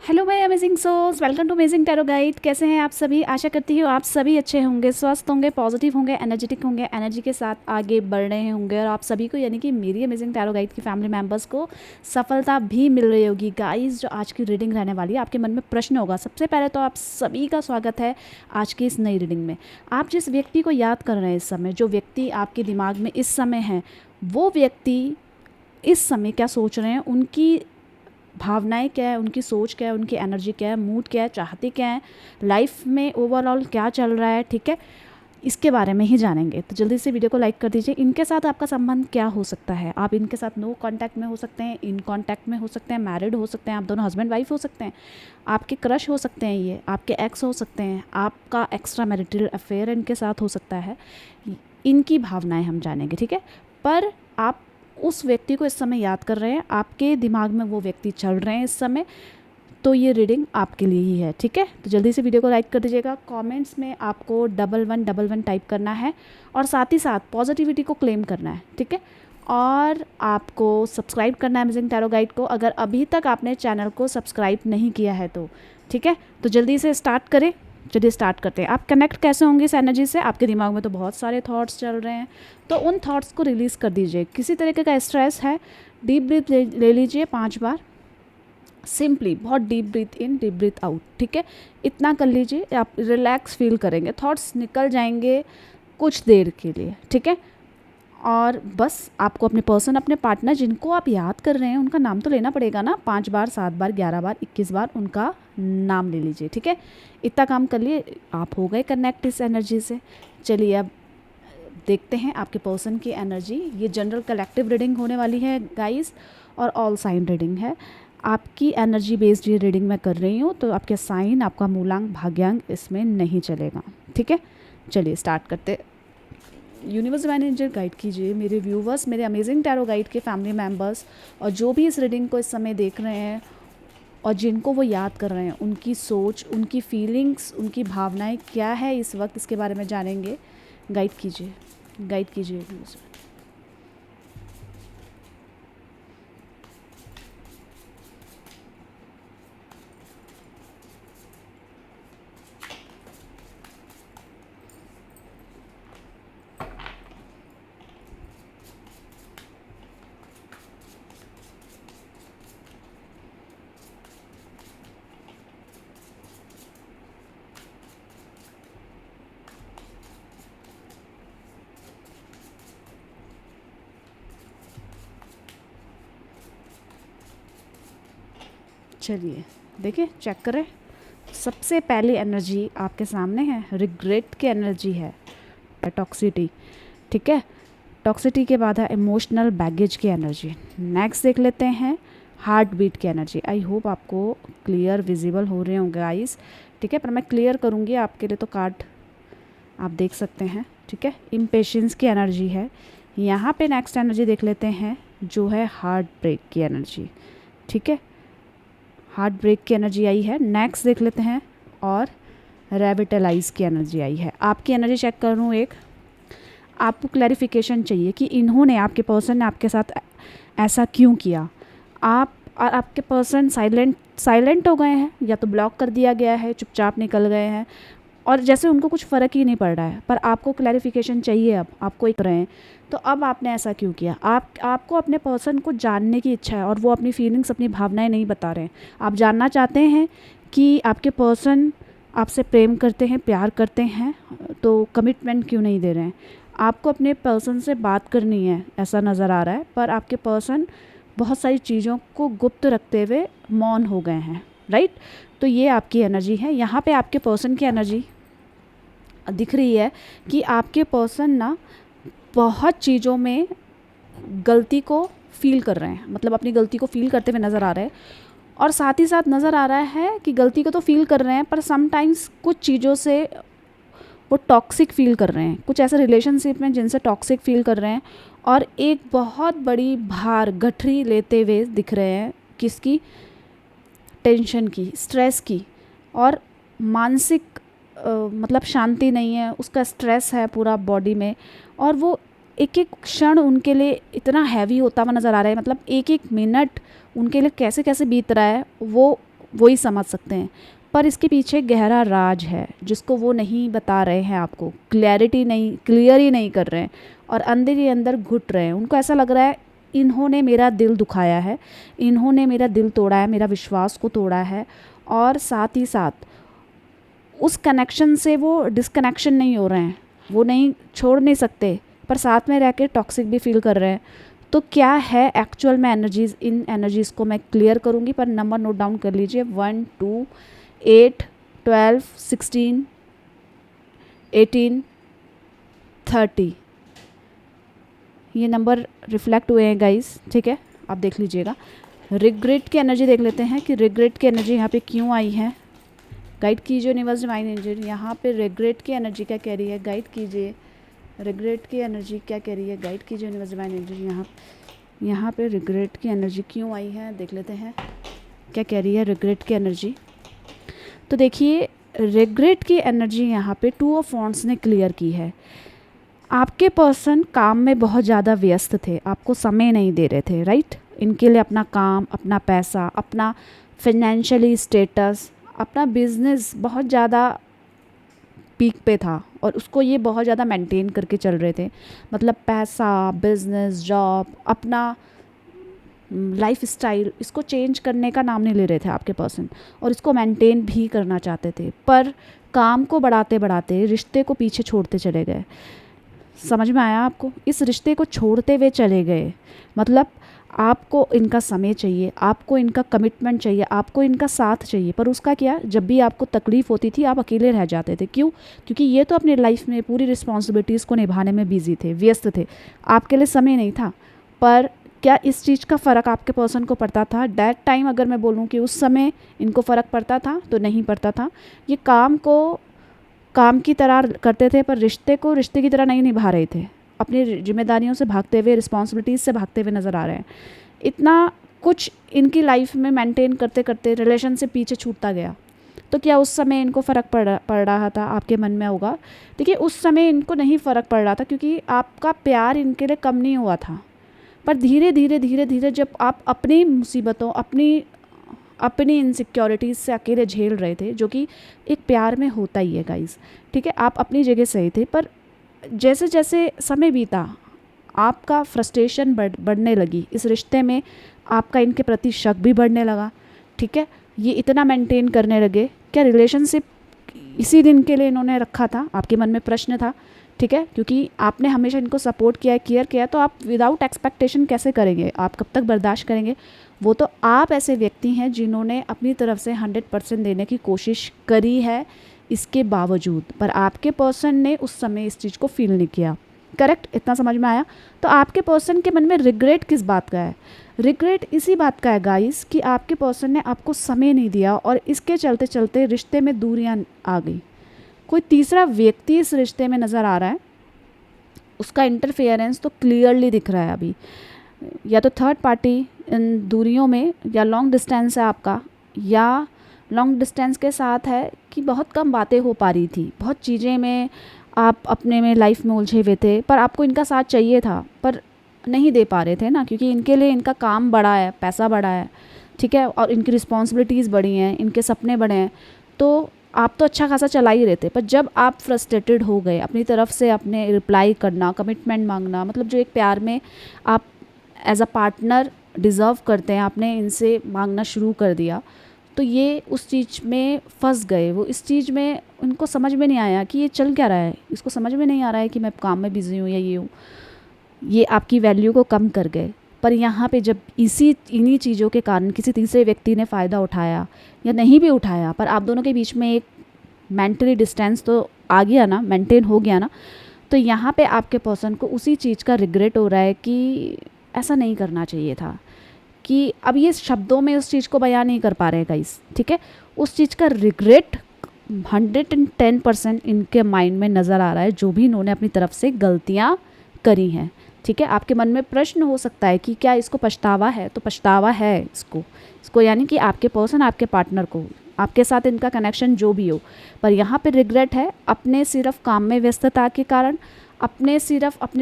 Hello my amazing souls, welcome to amazing tarot guide. कैसे हैं आप सभी? आशा करती हूँ आप सभी अच्छे होंगे, स्वस्थ होंगे, पॉजिटिव होंगे, एनर्जेटिक होंगे, एनर्जी के साथ आगे बढ़ रहे होंगे और आप सभी को यानी कि मेरी अमेजिंग टैरो गाइड की फैमिली मेंबर्स को सफलता भी मिल रही होगी। गाइस, जो आज की रीडिंग रहने वाली है, आपके मन में प्रश्न होगा। सबसे पहले तो आप सभी का स्वागत है आज की इस नई रीडिंग में। आप जिस व्यक्ति को याद कर रहे हैं इस समय, जो व्यक्ति आपके दिमाग में इस समय है, वो व्यक्ति इस समय क्या सोच रहे हैं, उनकी भावनाएं क्या है, उनकी सोच क्या है, उनकी एनर्जी क्या है, मूड क्या है, चाहते क्या है, लाइफ में ओवरऑल क्या चल रहा है, ठीक है, इसके बारे में ही जानेंगे। तो जल्दी से वीडियो को लाइक कर दीजिए। इनके साथ आपका संबंध क्या हो सकता है? आप इनके साथ नो कांटेक्ट में हो सकते हैं, इन कांटेक्ट में हो सकते हैं, मैरिड हो सकते हैं, आप दोनों हस्बैंड वाइफ हो सकते हैं, आपके क्रश हो सकते हैं, ये आपके एक्स हो सकते हैं, आपका एक्स्ट्रा मैरिटल अफेयर इनके साथ हो सकता है। इनकी भावनाएं हम जानेंगे, ठीक है। पर आप उस व्यक्ति को इस समय याद कर रहे हैं, आपके दिमाग में वो व्यक्ति चल रहे हैं इस समय, तो ये रीडिंग आपके लिए ही है, ठीक है। तो जल्दी से वीडियो को लाइक कर दीजिएगा। कमेंट्स में आपको 1111 टाइप करना है और साथ ही साथ पॉजिटिविटी को क्लेम करना है, ठीक है। और आपको सब्सक्राइब करना है अमेजिंग टैरो गाइड को, अगर अभी तक आपने चैनल को सब्सक्राइब नहीं किया है तो, ठीक है। तो जल्दी से स्टार्ट करें। चलिए स्टार्ट करते हैं। आप कनेक्ट कैसे होंगे इस एनर्जी से? आपके दिमाग में तो बहुत सारे थॉट्स चल रहे हैं, तो उन थॉट्स को रिलीज़ कर दीजिए। किसी तरीके का स्ट्रेस है, डीप ब्रीथ ले लीजिए 5 बार, सिंपली बहुत डीप ब्रीथ इन, डीप ब्रीथ आउट, ठीक है। इतना कर लीजिए, आप रिलैक्स फील करेंगे, थॉट्स निकल जाएंगे कुछ देर के लिए, ठीक है। और बस आपको अपने पर्सन, अपने पार्टनर जिनको आप याद कर रहे हैं, उनका नाम तो लेना पड़ेगा ना। 5 बार, 7 बार, 11 बार, 21 बार उनका नाम ले लीजिए, ठीक है। इतना काम कर लिए, आप हो गए कनेक्ट इस एनर्जी से। चलिए अब देखते हैं आपके पर्सन की एनर्जी। ये जनरल कलेक्टिव रीडिंग होने वाली है गाइस, और ऑल साइन रीडिंग है। आपकी एनर्जी बेस्ड ये रीडिंग मैं कर रही हूँ, तो आपके साइन, आपका मूलांक, भाग्यांक इसमें नहीं चलेगा, ठीक है। चलिए स्टार्ट करते। यूनिवर्स मैनेजर गाइड कीजिए मेरे व्यूवर्स, मेरे अमेजिंग टैरो गाइड के फैमिली मेम्बर्स, और जो भी इस रीडिंग को इस समय देख रहे हैं और जिनको वो याद कर रहे हैं, उनकी सोच, उनकी फीलिंग्स, उनकी भावनाएं क्या है इस वक्त, इसके बारे में जानेंगे। गाइड कीजिए, गाइड कीजिए। चलिए देखिए, चेक करें। सबसे पहली एनर्जी आपके सामने है, रिग्रेट की एनर्जी है, टॉक्सिटी, ठीक है। टॉक्सिटी के बाद है इमोशनल बैगेज की एनर्जी। नेक्स्ट देख लेते हैं हार्ट बीट की एनर्जी। आई होप आपको क्लियर विजिबल हो रहे होंगे आइस, ठीक है। पर मैं क्लियर करूँगी आपके लिए, तो कार्ड आप देख सकते हैं, ठीक है। इम्पेशेंस की एनर्जी है यहाँ पे। नेक्स्ट एनर्जी देख लेते हैं जो है हार्ट ब्रेक की एनर्जी, ठीक है। हार्ट ब्रेक की एनर्जी आई है। नेक्स्ट देख लेते हैं, और रेविटलाइज की एनर्जी आई है। आपकी एनर्जी चेक कर लूँ एक। आपको क्लैरिफिकेशन चाहिए कि इन्होंने, आपके पर्सन ने आपके साथ ऐसा क्यों किया। आप और आपके पर्सन साइलेंट हो गए हैं, या तो ब्लॉक कर दिया गया है, चुपचाप निकल गए हैं, और जैसे उनको कुछ फ़र्क ही नहीं पड़ रहा है। पर आपको क्लैरिफिकेशन चाहिए, अब आपको एक रहे हैं, तो अब आपने ऐसा क्यों किया। आपको अपने पर्सन को जानने की इच्छा है, और वो अपनी फीलिंग्स, अपनी भावनाएं नहीं बता रहे हैं। आप जानना चाहते हैं कि आपके पर्सन आपसे प्रेम करते हैं, प्यार करते हैं, तो कमिटमेंट क्यों नहीं दे रहे हैं। आपको अपने पर्सन से बात करनी है, ऐसा नज़र आ रहा है, पर आपके पर्सन बहुत सारी चीज़ों को गुप्त रखते हुए मौन हो गए हैं, राइट। तो ये आपकी एनर्जी है। यहाँ पे आपके पर्सन की एनर्जी दिख रही है कि आपके पर्सन ना बहुत चीज़ों में गलती को फील कर रहे हैं, मतलब अपनी गलती को फील करते हुए नज़र आ रहे हैं। और साथ ही साथ नज़र आ रहा है कि गलती को तो फील कर रहे हैं, पर समटाइम्स कुछ चीज़ों से वो टॉक्सिक फील कर रहे हैं, कुछ ऐसे रिलेशनशिप में जिनसे टॉक्सिक फील कर रहे हैं, और एक बहुत बड़ी भार, गठरी लेते हुए दिख रहे हैं। किसकी? टेंशन की, स्ट्रेस की, और मानसिक मतलब शांति नहीं है, उसका स्ट्रेस है पूरा बॉडी में, और वो एक एक क्षण उनके लिए इतना हैवी होता हुआ नज़र आ रहा है। मतलब एक एक मिनट उनके लिए कैसे कैसे बीत रहा है, वो वो ही समझ सकते हैं, पर इसके पीछे गहरा राज है जिसको वो नहीं बता रहे हैं आपको, क्लियर ही नहीं कर रहे हैं और अंदर ही अंदर घुट रहे हैं। उनको ऐसा लग रहा है इन्होंने मेरा दिल दुखाया है, इन्होंने मेरा दिल तोड़ा है, मेरा विश्वास को तोड़ा है, और साथ ही साथ उस कनेक्शन से वो डिस्कनेक्शन नहीं हो रहे हैं, वो नहीं छोड़ नहीं सकते, पर साथ में रह के टॉक्सिक भी फील कर रहे हैं। तो क्या है एक्चुअल में एनर्जीज़, इन एनर्जीज़ को मैं क्लियर करूँगी, पर नंबर नोट डाउन कर लीजिए 1 2 8 12 16 18 30, ये नंबर रिफ्लेक्ट हुए हैं गाइस, ठीक है, आप देख लीजिएगा। रिग्रेट की एनर्जी देख लेते हैं कि रिग्रेट की एनर्जी यहाँ पे क्यों आई है। गाइड कीजिए यूनिवर्स डिवाइन एंजल, यहाँ पे रिग्रेट की एनर्जी क्या कह रही है, गाइड कीजिए। रिग्रेट की एनर्जी क्या कह रही है, गाइड कीजिए यूनिवर्स डिवाइन एंजल। यहाँ पे रिग्रेट की एनर्जी क्यों आई है, देख लेते हैं क्या कह रही है रिग्रेट की एनर्जी। तो देखिए रिग्रेट की एनर्जी यहाँ पे 2 ऑफ वॉन्ड्स ने क्लियर की है। आपके पर्सन काम में बहुत ज़्यादा व्यस्त थे, आपको समय नहीं दे रहे थे, राइट। इनके लिए अपना काम, अपना पैसा, अपना फाइनेंशियली स्टेटस, अपना बिजनेस बहुत ज़्यादा पीक पे था और उसको ये बहुत ज़्यादा मेंटेन करके चल रहे थे। मतलब पैसा, बिजनेस, जॉब, अपना लाइफ स्टाइल, इसको चेंज करने का नाम नहीं ले रहे थे आपके पर्सन, और इसको मेंटेन भी करना चाहते थे, पर काम को बढ़ाते बढ़ाते रिश्ते को पीछे छोड़ते चले गए। समझ में आया आपको, इस रिश्ते को छोड़ते हुए चले गए। मतलब आपको इनका समय चाहिए, आपको इनका कमिटमेंट चाहिए, आपको इनका साथ चाहिए, पर उसका क्या, जब भी आपको तकलीफ़ होती थी आप अकेले रह जाते थे। क्यों? क्योंकि ये तो अपनी लाइफ में पूरी रिस्पॉन्सिबिलिटीज़ को निभाने में बिजी थे, व्यस्त थे, आपके लिए समय नहीं था। पर क्या इस चीज़ का फ़र्क आपके पर्सन को पड़ता था दैट टाइम? अगर मैं बोलूँ कि उस समय इनको फ़र्क पड़ता था तो नहीं पड़ता था। ये काम को काम की तरह करते थे, पर रिश्ते को रिश्ते की तरह नहीं निभा रहे थे। अपनी जिम्मेदारियों से भागते हुए, रिस्पॉन्सिबिलिटीज़ से भागते हुए नज़र आ रहे हैं। इतना कुछ इनकी लाइफ में मेंटेन करते करते रिलेशन से पीछे छूटता गया। तो क्या उस समय इनको फ़र्क पड़ रहा था? आपके मन में होगा। देखिए उस समय इनको नहीं फ़र्क पड़ रहा था क्योंकि आपका प्यार इनके लिए कम नहीं हुआ था। पर धीरे धीरे जब आप अपनी मुसीबतों, अपनी इनसिक्योरिटीज़ से अकेले झेल रहे थे, जो कि एक प्यार में होता ही है गाइस, ठीक है, आप अपनी जगह सही थे, पर जैसे जैसे समय बीता आपका फ्रस्ट्रेशन बढ़ने लगी इस रिश्ते में, आपका इनके प्रति शक भी बढ़ने लगा, ठीक है। ये इतना मेंटेन करने लगे, क्या रिलेशनशिप इसी दिन के लिए इन्होंने रखा था? आपके मन में प्रश्न था, ठीक है, क्योंकि आपने हमेशा इनको सपोर्ट किया है, केयर किया है, तो आप विदाउट एक्सपेक्टेशन कैसे करेंगे? आप कब तक बर्दाश्त करेंगे? वो तो आप ऐसे व्यक्ति हैं जिन्होंने अपनी तरफ से 100% देने की कोशिश करी है इसके बावजूद, पर आपके पर्सन ने उस समय इस चीज़ को फील नहीं किया। करेक्ट, इतना समझ में आया? तो आपके पर्सन के मन में रिग्रेट किस बात का है? रिग्रेट इसी बात का है गाइस कि आपके पर्सन ने आपको समय नहीं दिया और इसके चलते चलते रिश्ते में दूरियां आ गई। कोई तीसरा व्यक्ति इस रिश्ते में नज़र आ रहा है, उसका इंटरफेरेंस तो क्लियरली दिख रहा है अभी। या तो थर्ड पार्टी इन दूरियों में, या लॉन्ग डिस्टेंस है आपका, या लॉन्ग डिस्टेंस के साथ है कि बहुत कम बातें हो पा रही थी, बहुत चीज़ें में आप अपने में लाइफ में उलझे हुए थे, पर आपको इनका साथ चाहिए था पर नहीं दे पा रहे थे ना, क्योंकि इनके लिए इनका काम बड़ा है, पैसा बड़ा है, ठीक है, और इनकी रिस्पॉन्सिबिलिटीज़ बड़ी हैं, इनके सपने बड़े हैं। तो आप तो अच्छा खासा चला ही रहते, पर जब आप फ्रस्ट्रेटेड हो गए, अपनी तरफ से अपने रिप्लाई करना, कमिटमेंट मांगना, मतलब जो एक प्यार में आप एज अ पार्टनर डिज़र्व करते हैं, आपने इनसे मांगना शुरू कर दिया, तो ये उस चीज़ में फंस गए। वो इस चीज़ में उनको समझ में नहीं आया कि ये चल क्या रहा है, इसको समझ में नहीं आ रहा है कि मैं काम में बिज़ी हूँ या ये हूँ। ये आपकी वैल्यू को कम कर गए। पर यहाँ पे जब इन्हीं चीज़ों के कारण किसी तीसरे व्यक्ति ने फ़ायदा उठाया या नहीं भी उठाया, पर आप दोनों के बीच में एक मेंटली डिस्टेंस तो आ गया ना, मेंटेन हो गया ना, तो यहाँ पे आपके पर्सन को उसी चीज़ का रिग्रेट हो रहा है कि ऐसा नहीं करना चाहिए था, कि अब ये शब्दों में उस चीज़ को बयान नहीं कर पा रहे गाइस, ठीक है। उस चीज़ का रिग्रेट 110% इनके माइंड में नज़र आ रहा है, जो भी इन्होंने अपनी तरफ से गलतियाँ करी हैं, ठीक है। आपके मन में प्रश्न हो सकता है कि क्या इसको पछतावा है? तो पछतावा है इसको यानी कि आपके पर्सन, आपके पार्टनर को, आपके साथ इनका कनेक्शन जो भी हो, पर यहाँ पे रिग्रेट है अपने सिर्फ काम में व्यस्तता के कारण, अपने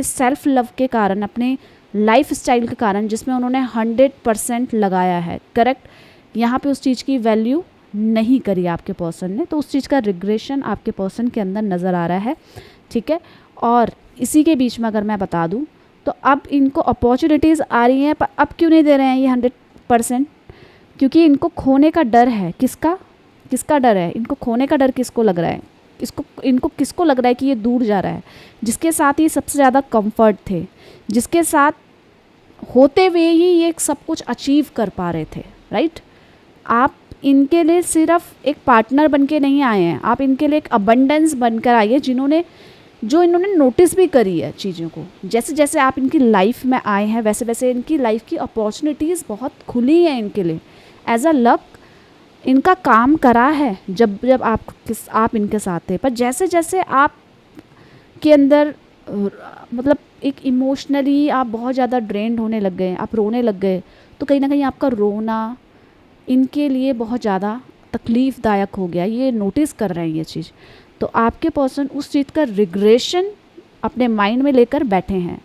सेल्फ लव के कारण, अपने लाइफ स्टाइल के कारण, जिसमें उन्होंने 100% लगाया है। करेक्ट, यहाँ पे उस चीज़ की वैल्यू नहीं करी आपके पर्सन ने, तो उस चीज़ का रिग्रेशन आपके पर्सन के अंदर नज़र आ रहा है, ठीक है। और इसी के बीच में अगर मैं बता दूँ तो अब इनको अपॉर्चुनिटीज़ आ रही हैं, पर अब क्यों नहीं दे रहे हैं ये 100%? क्योंकि इनको खोने का डर है। किसका डर है? इनको खोने का डर किसको लग रहा है? इनको किसको लग रहा है कि ये दूर जा रहा है, जिसके साथ ये सबसे ज़्यादा कंफर्ट थे, जिसके साथ होते हुए ही ये सब कुछ अचीव कर पा रहे थे, राइट। आप इनके लिए सिर्फ एक पार्टनर बन के नहीं आए हैं, आप इनके लिए एक अबंडेंस बनकर आइए, जो इन्होंने नोटिस भी करी है चीज़ों को। जैसे जैसे आप इनकी लाइफ में आए हैं वैसे वैसे इनकी लाइफ की अपॉर्चुनिटीज़ बहुत खुली हैं इनके लिए। एज अ लक इनका काम करा है जब आप इनके साथ थे। पर जैसे जैसे आप के अंदर मतलब एक इमोशनली आप बहुत ज़्यादा ड्रेन्ड होने लग गए, आप रोने लग गए, तो कहीं ना कहीं आपका रोना इनके लिए बहुत ज़्यादा तकलीफ़दायक हो गया। ये नोटिस कर रहे हैं ये चीज़, तो आपके पर्सन उस चीज़ का रिग्रेशन अपने माइंड में लेकर बैठे हैं,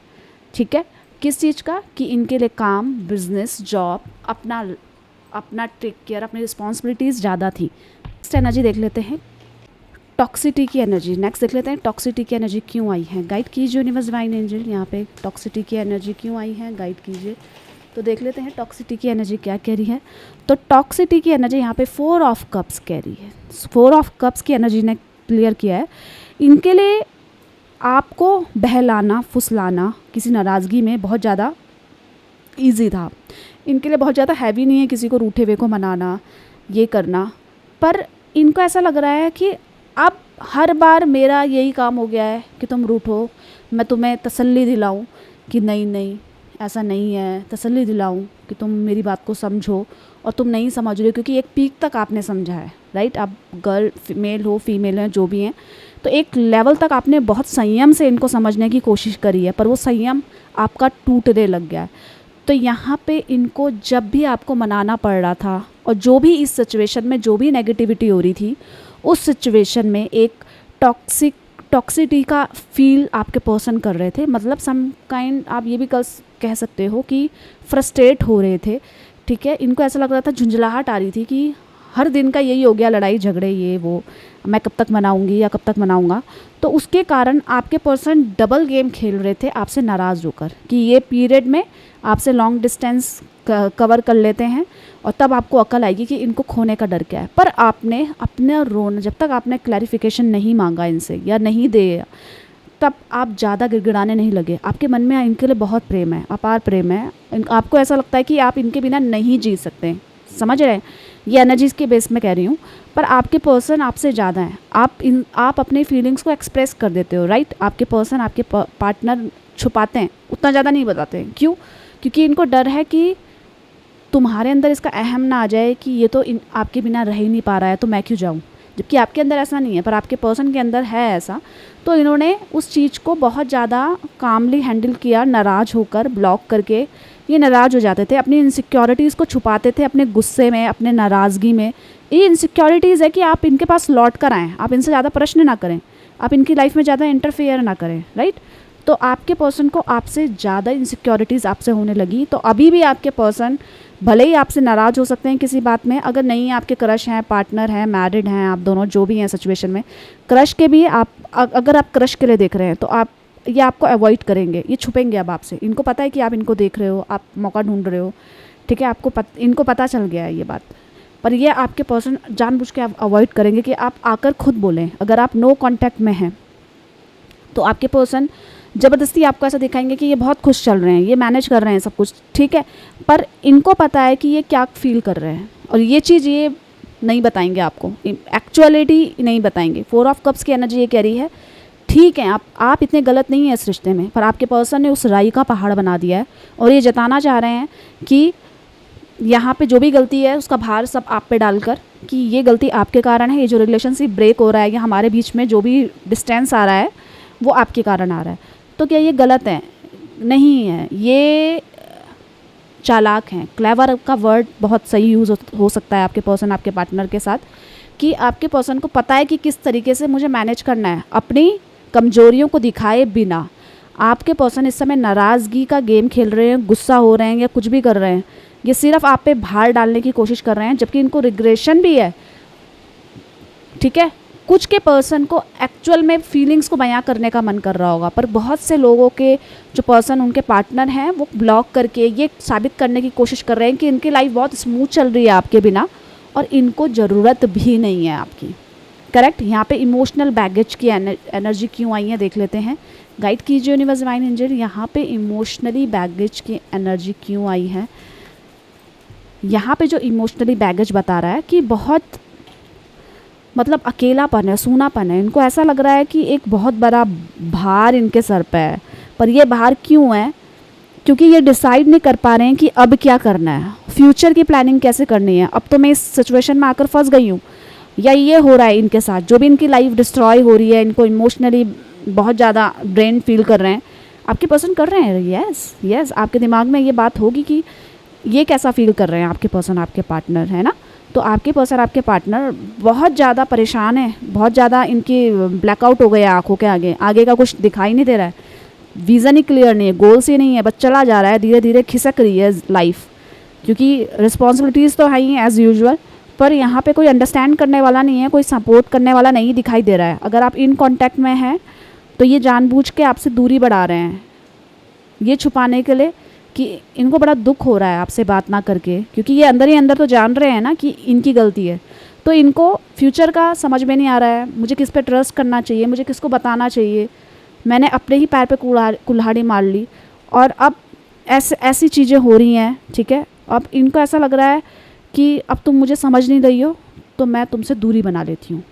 ठीक है। किस चीज़ का? कि इनके लिए काम, बिजनेस, जॉब, अपना टेक केयर, अपनी रिस्पॉन्सिबिलिटीज़ ज़्यादा थी। नेक्स्ट एनर्जी देख लेते हैं, टॉक्सिटी की एनर्जी। नेक्स्ट देख लेते हैं टॉक्सिटी की एनर्जी क्यों आई है। गाइड कीजिए यूनिवर्स डिवाइन एंजल, यहाँ पे टॉक्सिटी की एनर्जी क्यों आई है, गाइड कीजिए। तो देख लेते हैं टॉक्सिटी की एनर्जी क्या कह रही है। तो टॉक्सिटी की एनर्जी यहाँ पे 4 ऑफ कप्स कह रही है। 4 ऑफ कप्स की एनर्जी ने क्लियर किया है इनके लिए आपको बहलाना, फुसलाना किसी नाराज़गी में बहुत ज़्यादा ईजी था। इनके लिए बहुत ज़्यादा हैवी नहीं है किसी को रूठे हुए को मनाना, ये करना। पर इनको ऐसा लग रहा है कि अब हर बार मेरा यही काम हो गया है कि तुम रूठो, मैं तुम्हें तसल्ली दिलाऊं कि नहीं ऐसा नहीं है, तसल्ली दिलाऊं कि तुम मेरी बात को समझो, और तुम नहीं समझ रहे हो क्योंकि एक पीक तक आपने समझा है, राइट। आप गर्ल मेल हो, फीमेल हैं, जो भी हैं, तो एक लेवल तक आपने बहुत संयम से इनको समझने की कोशिश करी है, पर वो संयम आपका टूटने लग गया है। तो यहाँ पे इनको जब भी आपको मनाना पड़ रहा था, और जो भी इस सिचुएशन में जो भी नेगेटिविटी हो रही थी, उस सिचुएशन में एक टॉक्सिटी का फील आपके पर्सन कर रहे थे। मतलब सम काइंड आप ये भी कह सकते हो कि फ्रस्ट्रेट हो रहे थे, ठीक है। इनको ऐसा लग रहा था, झुंझलाहट आ रही थी कि हर दिन का यही हो गया, लड़ाई झगड़े, ये वो, मैं कब तक मनाऊंगी या कब तक मनाऊंगा। तो उसके कारण आपके पर्सन डबल गेम खेल रहे थे आपसे नाराज़ होकर कि ये पीरियड में आपसे लॉन्ग डिस्टेंस कवर कर लेते हैं, और तब आपको अकल आएगी कि इनको खोने का डर क्या है। पर आपने अपने रोना, जब तक आपने क्लैरिफिकेशन नहीं मांगा इनसे या नहीं दे, तब आप ज़्यादा गिड़गिड़ाने नहीं लगे। आपके मन में इनके लिए बहुत प्रेम है, अपार प्रेम है। आपको ऐसा लगता है कि आप इनके बिना नहीं जी सकते, समझ रहे हैं। ये एनर्जीज़ के बेस में कह रही हूँ। पर आपके पर्सन आपसे ज़्यादा हैं, आप अपने फीलिंग्स को एक्सप्रेस कर देते हो, राइट। आपके पर्सन, आपके पार्टनर छुपाते हैं, उतना ज़्यादा नहीं बताते हैं। क्यों? क्योंकि इनको डर है कि तुम्हारे अंदर इसका अहम ना आ जाए कि ये तो आपके बिना रह ही नहीं पा रहा है, तो मैं क्यों जाऊँ। जबकि आपके अंदर ऐसा नहीं है, पर आपके पर्सन के अंदर है ऐसा। तो इन्होंने उस चीज़ को बहुत ज़्यादा कामली हैंडल किया, नाराज़ होकर, ब्लॉक करके ये नाराज़ हो जाते थे, अपनी इनसिक्योरिटीज़ को छुपाते थे अपने गुस्से में, अपने नाराज़गी में। ये इनसिक्योरिटीज़ है कि आप इनके पास लौट कर आएँ, आप इनसे ज़्यादा प्रश्न ना करें, आप इनकी लाइफ में ज़्यादा इंटरफेयर ना करें, राइट। तो आपके पर्सन को आपसे ज़्यादा इनसिक्योरिटीज़ आपसे होने लगी। तो अभी भी आपके पर्सन भले ही आपसे नाराज़ हो सकते हैं किसी बात में, अगर नहीं आपके क्रश हैं, पार्टनर हैं, मैरिड हैं, आप दोनों जो भी हैं सिचुएशन में, क्रश के भी अगर आप क्रश के लिए देख रहे हैं तो ये आपको अवॉइड करेंगे, ये छुपेंगे अब आपसे। इनको पता है कि आप इनको देख रहे हो, आप मौका ढूंढ रहे हो, ठीक है। इनको पता चल गया है ये बात, पर ये आपके पर्सन जानबूझ के अवॉइड करेंगे कि आप आकर खुद बोलें। अगर आप नो कॉन्टैक्ट में हैं तो आपके पर्सन ज़बरदस्ती आपको ऐसा दिखाएंगे कि ये बहुत खुश चल रहे हैं, ये मैनेज कर रहे हैं सब कुछ, ठीक है। पर इनको पता है कि ये क्या फील कर रहे हैं, और ये चीज़ ये नहीं बताएंगे आपको, एक्चुअलिटी नहीं बताएंगे। 4 ऑफ कप्स की एनर्जी ये कह रही है, ठीक है आप इतने गलत नहीं हैं इस रिश्ते में, पर आपके पर्सन ने उस राई का पहाड़ बना दिया है, और ये जताना चाह रहे हैं कि यहाँ पे जो भी गलती है उसका भार सब आप पे डालकर, कि ये गलती आपके कारण है, ये जो रिलेशनशिप ब्रेक हो रहा है या हमारे बीच में जो भी डिस्टेंस आ रहा है वो आपके कारण आ रहा है। तो क्या ये गलत है? नहीं है, ये चालाक हैं। क्लेवर का वर्ड बहुत सही यूज़ हो सकता है आपके पर्सन, आपके पार्टनर के साथ, कि आपके पर्सन को पता है कि किस तरीके से मुझे मैनेज करना है अपनी कमजोरियों को दिखाए बिना। आपके पर्सन इस समय नाराज़गी का गेम खेल रहे हैं, गुस्सा हो रहे हैं या कुछ भी कर रहे हैं, ये सिर्फ आप पे भार डालने की कोशिश कर रहे हैं, जबकि इनको रिग्रेशन भी है, ठीक है। कुछ के पर्सन को एक्चुअल में फीलिंग्स को बयां करने का मन कर रहा होगा, पर बहुत से लोगों के जो पर्सन उनके पार्टनर हैं वो ब्लॉक करके ये साबित करने की कोशिश कर रहे हैं कि इनकी लाइफ बहुत स्मूथ चल रही है आपके बिना, और इनको ज़रूरत भी नहीं है आपकी। करेक्ट। यहाँ पे इमोशनल बैगेज की एनर्जी क्यों आई है देख लेते हैं। गाइड कीजिए यूनिवर्स डिवाइन एंजल, यहाँ पे इमोशनली बैगेज की एनर्जी क्यों आई है। यहाँ पे जो इमोशनली बैगेज बता रहा है कि बहुत मतलब अकेलापन है, सूनापन है। इनको ऐसा लग रहा है कि एक बहुत बड़ा भार इनके सर पे है, पर ये भार क्यों है? क्योंकि ये डिसाइड नहीं कर पा रहे हैं कि अब क्या करना है, फ्यूचर की प्लानिंग कैसे करनी है। अब तो मैं इस सिचुएशन में आकर फंस गई हूँ, या ये हो रहा है इनके साथ, जो भी इनकी लाइफ डिस्ट्रॉय हो रही है, इनको इमोशनली बहुत ज़्यादा ड्रेन फील कर रहे हैं। आपके पर्सन कर रहे हैं, यस यस, आपके दिमाग में ये बात होगी कि ये कैसा फील कर रहे हैं आपके पर्सन, आपके पार्टनर, है ना। तो आपके पर्सन, आपके पार्टनर बहुत ज़्यादा परेशान है, बहुत ज़्यादा इनकी ब्लैकआउट हो गए आँखों के आगे का कुछ दिखाई नहीं दे रहा है, विज़न ही क्लियर नहीं है, गोल्स ही नहीं है, बस चला जा रहा है, धीरे धीरे खिसक रही है लाइफ। क्योंकि रिस्पॉन्सिबिलिटीज़ तो है ही एज़ यूजुअल, पर यहाँ पे कोई अंडरस्टैंड करने वाला नहीं है, कोई सपोर्ट करने वाला नहीं दिखाई दे रहा है। अगर आप इन कांटेक्ट में हैं तो ये जानबूझ के आपसे दूरी बढ़ा रहे हैं, ये छुपाने के लिए कि इनको बड़ा दुख हो रहा है आपसे बात ना करके, क्योंकि ये अंदर ही अंदर तो जान रहे हैं ना कि इनकी गलती है। तो इनको फ्यूचर का समझ में नहीं आ रहा है, मुझे किस पे ट्रस्ट करना चाहिए, मुझे किसको बताना चाहिए। मैंने अपने ही पैर पे कुल्हाड़ी मार ली, और अब ऐसी चीज़ें हो रही हैं, ठीक है। अब इनको ऐसा लग रहा है कि अब तुम मुझे समझ नहीं रही हो, तो मैं तुमसे दूरी बना लेती हूँ,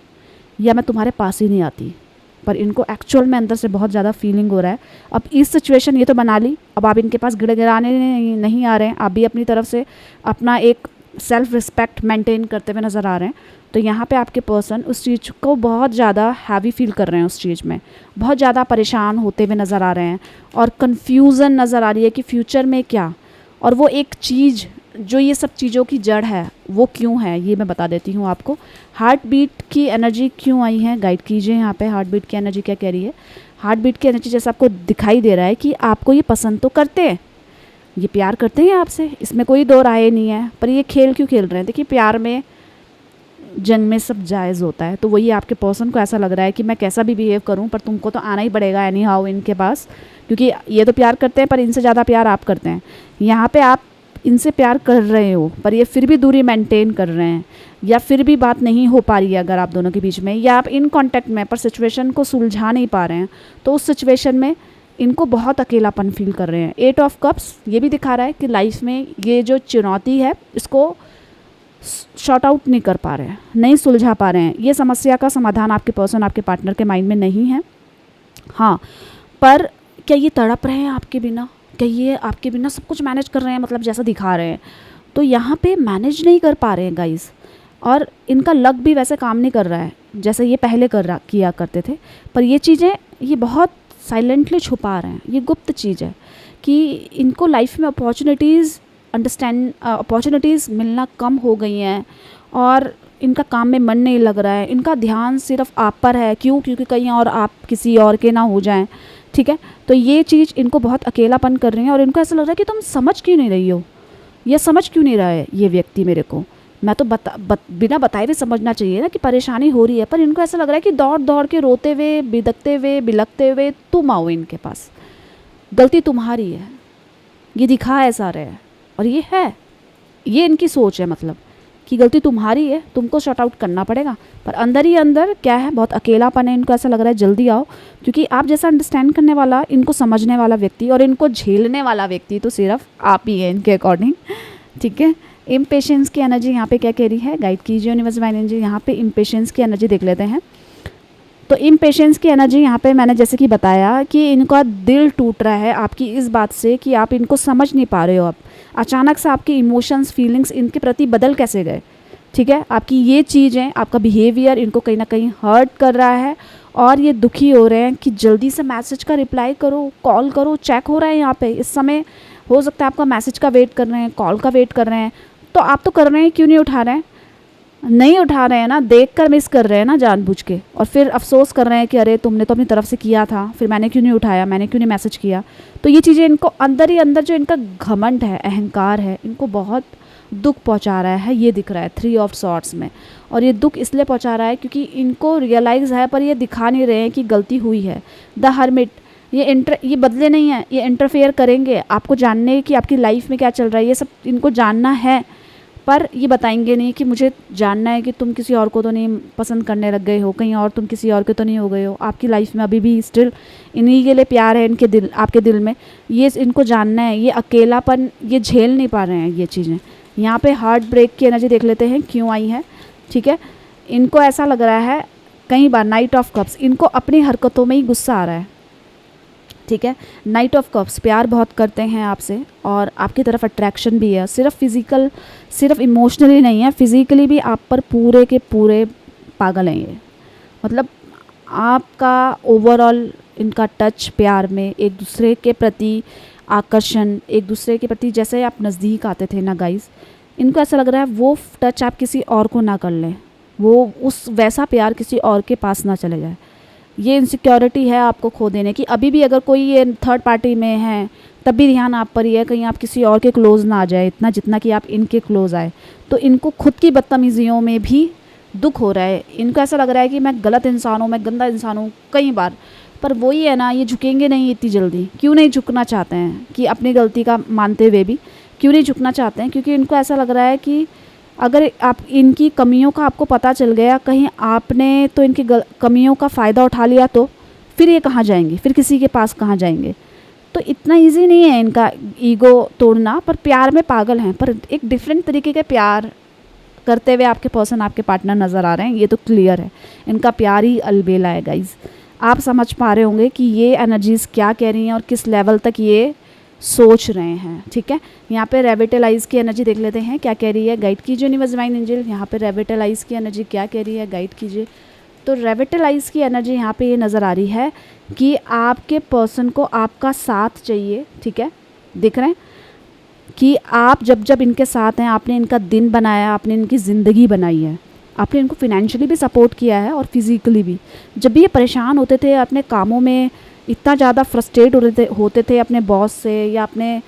या मैं तुम्हारे पास ही नहीं आती। पर इनको एक्चुअल में अंदर से बहुत ज़्यादा फीलिंग हो रहा है। अब इस सिचुएशन ये तो बना ली, अब आप इनके पास गिड़गिड़ाने नहीं आ रहे हैं, आप भी अपनी तरफ से अपना एक सेल्फ रिस्पेक्ट मेंटेन करते हुए नज़र आ रहे हैं। तो यहाँ पे आपके पर्सन उस चीज़ को बहुत ज़्यादा हैवी फील कर रहे हैं, उस चीज़ में बहुत ज़्यादा परेशान होते हुए नज़र आ रहे हैं, और कन्फ्यूज़न नज़र आ रही है कि फ्यूचर में क्या। और वो एक चीज़ जो ये सब चीज़ों की जड़ है वो क्यों है, ये मैं बता देती हूँ आपको। हार्ट बीट की एनर्जी क्यों आई है, गाइड कीजिए यहाँ पे। हार्ट बीट की एनर्जी क्या कह रही है? हार्ट बीट की एनर्जी जैसा आपको दिखाई दे रहा है कि आपको ये पसंद तो करते हैं, ये प्यार करते हैं आपसे, इसमें कोई दो राय नहीं है, पर ये खेल क्यों खेल रहे हैं? देखिए, प्यार में जंग में सब जायज़ होता है। तो वही आपके पर्सन को ऐसा लग रहा है कि मैं कैसा भी बिहेव करूं, पर तुमको तो आना ही पड़ेगा एनी हाउ इनके पास, क्योंकि ये तो प्यार करते हैं, पर इनसे ज़्यादा प्यार आप करते हैं। यहाँ पे आप इनसे प्यार कर रहे हो, पर ये फिर भी दूरी मेंटेन कर रहे हैं, या फिर भी बात नहीं हो पा रही है अगर आप दोनों के बीच में, या आप इन कांटेक्ट में पर सिचुएशन को सुलझा नहीं पा रहे हैं। तो उस सिचुएशन में इनको बहुत अकेलापन फील कर रहे हैं। 8 ऑफ कप्स ये भी दिखा रहा है कि लाइफ में ये जो चुनौती है इसको शॉर्ट आउट नहीं कर पा रहे हैं, नहीं सुलझा पा रहे हैं। ये समस्या का समाधान आपके पर्सन, आपके पार्टनर के माइंड में नहीं है। हाँ, पर क्या ये तड़प रहे हैं आपके बिना? क्या ये आपके बिना सब कुछ मैनेज कर रहे हैं, मतलब जैसा दिखा रहे हैं? तो यहाँ पे मैनेज नहीं कर पा रहे हैं गाइस, और इनका लक भी वैसे काम नहीं कर रहा है जैसे ये पहले किया करते थे। पर ये चीज़ें ये बहुत साइलेंटली छुपा रहे हैं, ये गुप्त चीज़ है कि इनको लाइफ में अपॉर्चुनिटीज़ मिलना कम हो गई हैं, और इनका काम में मन नहीं लग रहा है, इनका ध्यान सिर्फ आप पर है। क्यों? क्योंकि कहीं और आप किसी और के ना हो जाएं, ठीक है। तो ये चीज़ इनको बहुत अकेलापन कर रही है, और इनको ऐसा लग रहा है कि तुम समझ क्यों नहीं रही हो, ये समझ क्यों नहीं रहा है ये व्यक्ति मेरे को। मैं तो बिना बताए हुए समझना चाहिए ना कि परेशानी हो रही है, पर इनको ऐसा लग रहा है कि दौड़ दौड़ के रोते हुए, बिदकते हुए, बिलकते हुए तुम आओ इनके पास, गलती तुम्हारी है, ये दिखा ऐसा रहे हैं, और ये है, ये इनकी सोच है, मतलब कि गलती तुम्हारी है, तुमको शॉर्ट आउट करना पड़ेगा। पर अंदर ही अंदर क्या है, बहुत अकेलापन है, इनको ऐसा लग रहा है जल्दी आओ, क्योंकि आप जैसा अंडरस्टैंड करने वाला, इनको समझने वाला व्यक्ति और इनको झेलने वाला व्यक्ति तो सिर्फ आप ही है इनके अकॉर्डिंग, ठीक है। इम्पेशेंस की एनर्जी यहाँ पे क्या कह रही है, गाइड कीजिए यूनिवर्स डिवाइन एनर्जी। यहाँ पे इम्पेशेंस की एनर्जी देख लेते हैं। तो इम्पेशेंस की एनर्जी यहाँ पे मैंने जैसे कि बताया कि इनका दिल टूट रहा है आपकी इस बात से कि आप इनको समझ नहीं पा रहे हो। अब अचानक से आपके इमोशंस, फीलिंग्स इनके प्रति बदल कैसे गए, ठीक है। आपकी ये चीज़ें, आपका बिहेवियर इनको कहीं ना कहीं हर्ट कर रहा है, और ये दुखी हो रहे हैं कि जल्दी से मैसेज का रिप्लाई करो, कॉल करो, चेक हो रहा है यहाँ पे इस समय। हो सकता है आपका मैसेज का वेट कर रहे हैं, कॉल का वेट कर रहे हैं, तो आप तो कर रहे हैं, क्यों नहीं उठा रहे हैं? नहीं उठा रहे हैं ना, देखकर मिस कर रहे हैं ना जानबूझ के, और फिर अफसोस कर रहे हैं कि अरे तुमने तो अपनी तरफ से किया था, फिर मैंने क्यों नहीं उठाया, मैंने क्यों नहीं मैसेज किया। तो ये चीज़ें इनको अंदर ही अंदर जो इनका घमंड है, अहंकार है, इनको बहुत दुख पहुंचा रहा है। ये दिख रहा है 3 ऑफ सॉर्ड्स में। और ये दुख इसलिए पहुंचा रहा है क्योंकि इनको रियलाइज़ है, पर ये दिखा नहीं रहे हैं कि गलती हुई है। द हर्मिट, ये बदले नहीं हैं, ये इंटरफेयर करेंगे आपको जानने कि आपकी लाइफ में क्या चल रहा है, ये सब इनको जानना है। पर ये बताएंगे नहीं कि मुझे जानना है कि तुम किसी और को तो नहीं पसंद करने लग गए हो, कहीं और तुम किसी और के तो नहीं हो गए हो, आपकी लाइफ में अभी भी स्टिल इन्हीं के लिए प्यार है, इनके दिल, आपके दिल में। ये इनको जानना है। ये अकेलापन ये झेल नहीं पा रहे हैं ये चीज़ें। यहाँ पे हार्ट ब्रेक की एनर्जी देख लेते हैं क्यों आई है। ठीक है, इनको ऐसा लग रहा है कई बार, नाइट ऑफ कप्स, इनको अपनी हरकतों में ही गुस्सा आ रहा है। ठीक है, नाइट ऑफ कप्स, प्यार बहुत करते हैं आपसे और आपकी तरफ अट्रैक्शन भी है, सिर्फ फिज़िकल, सिर्फ इमोशनली नहीं है, फिज़िकली भी आप पर पूरे के पूरे पागल हैं ये। मतलब आपका ओवरऑल इनका टच, प्यार में एक दूसरे के प्रति आकर्षण, एक दूसरे के प्रति जैसे आप नज़दीक आते थे ना गाइस, इनको ऐसा लग रहा है वो टच आप किसी और को ना कर लें, वो उस वैसा प्यार किसी और के पास ना चले जाए। ये इनसिक्योरिटी है आपको खो देने की। अभी भी अगर कोई ये थर्ड पार्टी में है तब भी ध्यान आप पर ही है, कहीं आप किसी और के क्लोज़ ना आ जाए इतना जितना कि आप इनके क्लोज़ आए। तो इनको खुद की बदतमीज़ियों में भी दुख हो रहा है। इनको ऐसा लग रहा है कि मैं गलत इंसान हूँ, मैं गंदा इंसान हूँ कई बार। पर वही है ना, ये झुकेंगे नहीं इतनी जल्दी। क्यों नहीं झुकना चाहते हैं कि अपनी गलती का मानते हुए भी क्यों नहीं झुकना चाहते हैं? क्योंकि इनको ऐसा लग रहा है कि अगर आप इनकी कमियों का आपको पता चल गया, कहीं आपने तो इनकी कमियों का फ़ायदा उठा लिया, तो फिर ये कहाँ जाएंगे, फिर किसी के पास कहाँ जाएंगे। तो इतना इजी नहीं है इनका ईगो तोड़ना, पर प्यार में पागल हैं। पर एक डिफरेंट तरीके के प्यार करते हुए आपके पर्सन, आपके पार्टनर नज़र आ रहे हैं, ये तो क्लियर है। इनका प्यार ही अलबेला है गाइज। आप समझ पा रहे होंगे कि ये एनर्जीज़ क्या कह रही हैं और किस लेवल तक ये सोच रहे हैं। ठीक है, यहाँ पे रेविटलाइज की एनर्जी देख लेते हैं क्या कह रही है, गाइड कीजिए यूनिवर्स डिवाइन एंजल। यहाँ पे रेविटलाइज की एनर्जी क्या कह रही है, गाइड कीजिए। तो रेविटलाइज की एनर्जी यहाँ पे ये नज़र आ रही है कि आपके पर्सन को आपका साथ चाहिए। ठीक है, दिख रहे हैं कि आप जब जब इनके साथ हैं, आपने इनका दिन बनाया, आपने इनकी ज़िंदगी बनाई है, आपने इनको फिनेंशियली भी सपोर्ट किया है और फिज़िकली भी। जब भी ये परेशान होते थे अपने कामों में, इतना ज़्यादा फ्रस्ट्रेट होते थे अपने बॉस से या अपने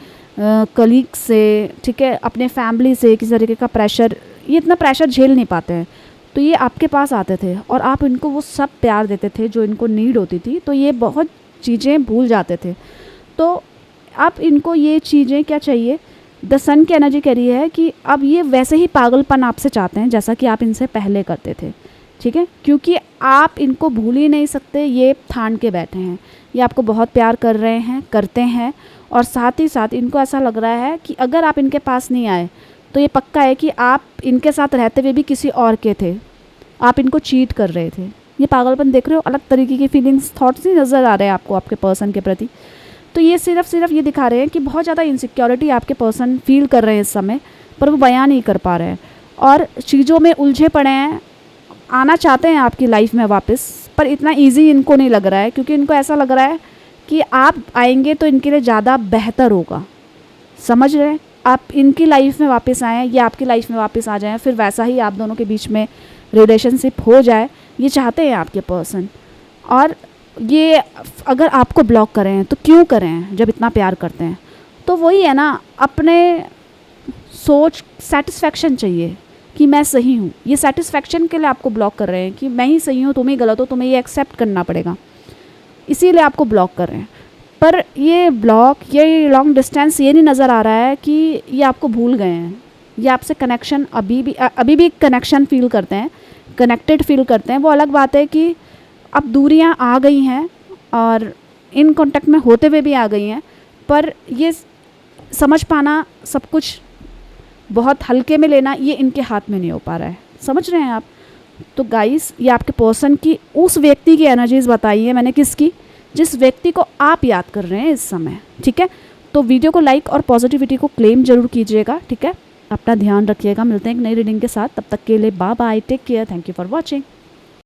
कलीग से, ठीक है, अपने फैमिली से, किसी तरीके का प्रेशर, ये इतना प्रेशर झेल नहीं पाते हैं, तो ये आपके पास आते थे और आप इनको वो सब प्यार देते थे जो इनको नीड होती थी। तो ये बहुत चीज़ें भूल जाते थे। तो अब इनको ये चीज़ें क्या चाहिए, द सन की एनर्जी कह रही है कि अब ये वैसे ही पागलपन आपसे चाहते हैं जैसा कि आप इनसे पहले करते थे। ठीक है, क्योंकि आप इनको भूल ही नहीं सकते, ये ठान के बैठे हैं, ये आपको बहुत प्यार कर रहे हैं, करते हैं। और साथ ही साथ इनको ऐसा लग रहा है कि अगर आप इनके पास नहीं आए तो ये पक्का है कि आप इनके साथ रहते हुए भी किसी और के थे, आप इनको चीट कर रहे थे। ये पागलपन देख रहे हो, अलग तरीके की फीलिंग्स, थॉट्स ही नज़र आ रहे हैं आपको आपके पर्सन के प्रति। तो ये सिर्फ ये दिखा रहे हैं कि बहुत ज़्यादा इनसिक्योरिटी आपके पर्सन फील कर रहे हैं इस समय, पर वो बयान नहीं कर पा रहे हैं और चीज़ों में उलझे पड़े हैं। आना चाहते हैं आपकी लाइफ में वापस, पर इतना इजी इनको नहीं लग रहा है, क्योंकि इनको ऐसा लग रहा है कि आप आएंगे तो इनके लिए ज़्यादा बेहतर होगा। समझ रहे हैं, आप इनकी लाइफ में वापस आएँ या आपकी लाइफ में वापस आ जाएं, फिर वैसा ही आप दोनों के बीच में रिलेशनशिप हो जाए, ये चाहते हैं आपके पर्सन। और ये अगर आपको ब्लॉक करें तो क्यों करें जब इतना प्यार करते हैं? तो वही है ना, अपने सोच सेटिस्फेक्शन चाहिए कि मैं सही हूँ। ये सेटिस्फेक्शन के लिए आपको ब्लॉक कर रहे हैं कि मैं ही सही हूँ, तुम ही गलत हो, तुम्हें ये एक्सेप्ट करना पड़ेगा, इसीलिए आपको ब्लॉक कर रहे हैं। पर ये ब्लॉक, ये लॉन्ग डिस्टेंस, ये नहीं नज़र आ रहा है कि ये आपको भूल गए हैं। ये आपसे कनेक्शन अभी भी कनेक्शन फील करते हैं, कनेक्टेड फील करते हैं। वो अलग बात है कि अब दूरियां आ गई हैं और इन कांटेक्ट में होते हुए भी आ गई हैं, पर ये समझ पाना, सब कुछ बहुत हल्के में लेना, ये इनके हाथ में नहीं हो पा रहा है। समझ रहे हैं आप? तो गाइस, ये आपके पर्सन की उस व्यक्ति की एनर्जीज बताई है मैंने, किसकी, जिस व्यक्ति को आप याद कर रहे हैं इस समय। ठीक है, तो वीडियो को लाइक और पॉजिटिविटी को क्लेम जरूर कीजिएगा। ठीक है, अपना ध्यान रखिएगा। मिलते हैं एक नई रीडिंग के साथ, तब तक के लिए bye bye, take care, thank you for watching.